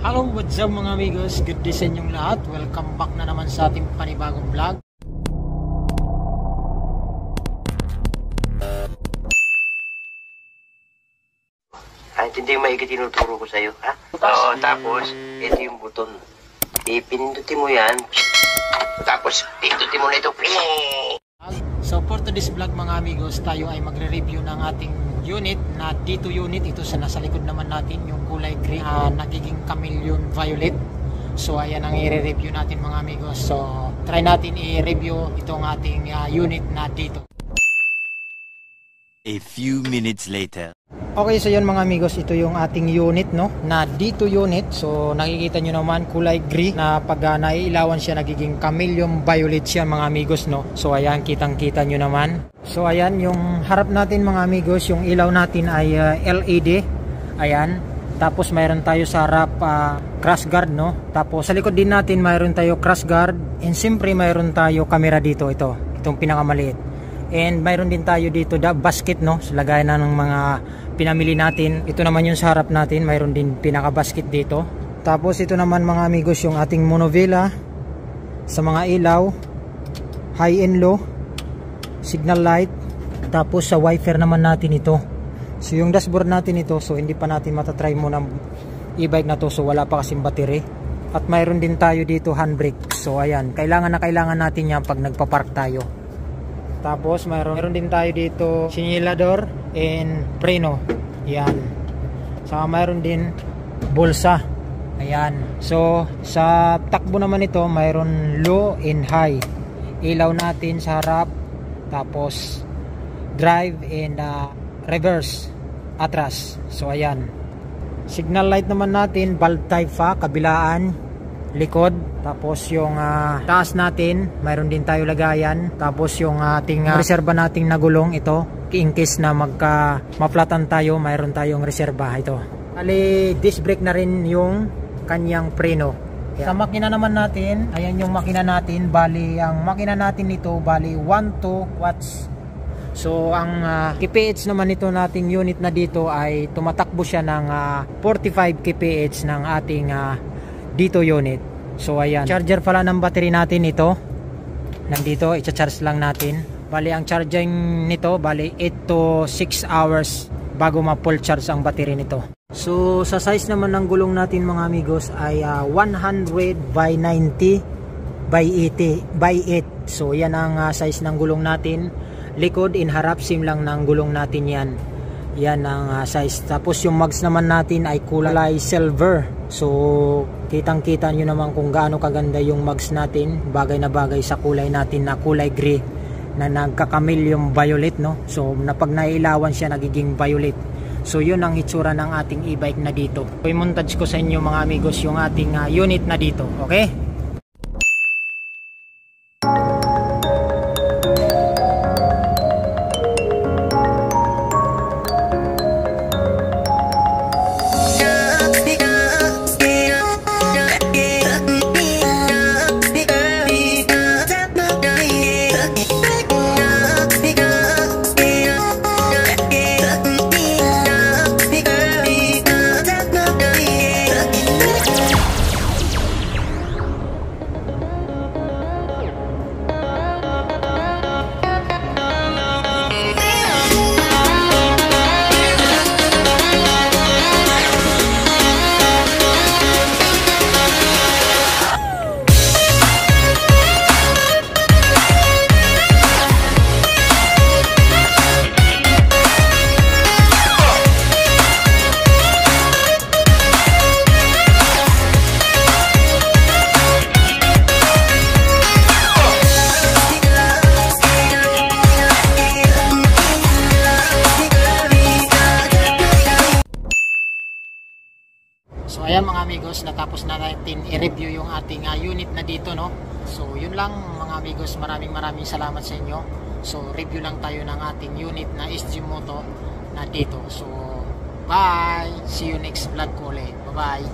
Hello, what's up mga amigos? Good day sa inyong lahat. Welcome back na naman sa ating panibagong vlog. Hindi mo maigit tinuturo ko sa'yo, ha? Oo, tapos, ito yung buton. Ipindutin mo yan. Tapos, pindutin mo na ito. So, for today's vlog mga amigos, tayo ay magre-review ng ating unit na D2 unit. Ito sa nasa likod naman natin, yung kulay green na nagiging chameleon violet. So, ayan ang i-review natin mga amigos. So, try natin i-review itong ating unit na D2. A few minutes later. Okay, so yun mga amigos, ito yung ating unit, no, na D2 unit. So nakikita nyo naman kulay green na pag naiilawan siya nagiging chameleon violet siya mga amigos, no. So ayan, kitang kita nyo naman. So ayan, yung harap natin mga amigos, yung ilaw natin ay LED. Ayan, tapos mayroon tayo sa harap crash guard, no. Tapos sa likod din natin mayroon tayo crash guard, and siyempre mayroon tayo camera dito, itong pinakamaliit. And mayroon din tayo dito basket, no, so lagayan na ng mga pinamili natin. Ito naman yung sa harap natin, mayroon din pinaka basket dito. Tapos ito naman mga amigos yung ating monovela sa mga ilaw, high and low, signal light. Tapos sa wiper naman natin ito. So yung dashboard natin ito, so hindi pa natin matatry muna e-bike na to, so wala pa kasing battery. At mayroon din tayo dito handbrake. So ayan, kailangan natin yan pag nagpa-park tayo. Tapos mayroon din tayo dito sinilador and preno. Yan. Saka mayroon din bulsa. Ayan. So sa takbo naman ito mayroon low and high. Ilaw natin sa harap. Tapos drive and reverse atras. So ayan. Signal light naman natin bulb type fa, kabilaan, likod. Tapos yung taas natin mayroon din tayo lagayan. Tapos yung ating reserba nating nagulong, ito in case na ma-flatan tayo, mayroon tayong reserba ito. Ali disc brake na rin yung kanyang preno. Sa makina naman natin, ayan yung makina natin. Bali ang makina natin nito bali 12 watts. So ang kph naman nito nating unit na dito ay tumatakbo siya ng 45 kph ng ating D2 unit. So ayan, charger pala ng battery natin ito. Nandito, i-charge lang natin. Bali ang charging nito, bali 8 to 6 hours bago ma-full charge ang battery nito. So sa size naman ng gulong natin mga amigos ay 100 by 90 by 80 by 8. So yan ang size ng gulong natin. Likod in harap, same lang ng gulong natin yan. Yan ang size. Tapos yung mags naman natin ay kulay silver. So kitang-kita nyo naman kung gaano kaganda yung mags natin. Bagay na bagay sa kulay natin na kulay gray na nagka-chameleon violet, no. So pag nailawan siya nagiging violet. So yun ang itsura ng ating e-bike na dito. So i-montage ko sa inyo mga amigos yung ating unit na dito. Okay? So ayan mga amigos, natapos na natin i-review yung ating unit na dito, no. So yun lang mga amigos, maraming salamat sa inyo. So review lang tayo ng ating unit na SG Moto na dito. So bye, see you next vlog ko ulit. Bye bye.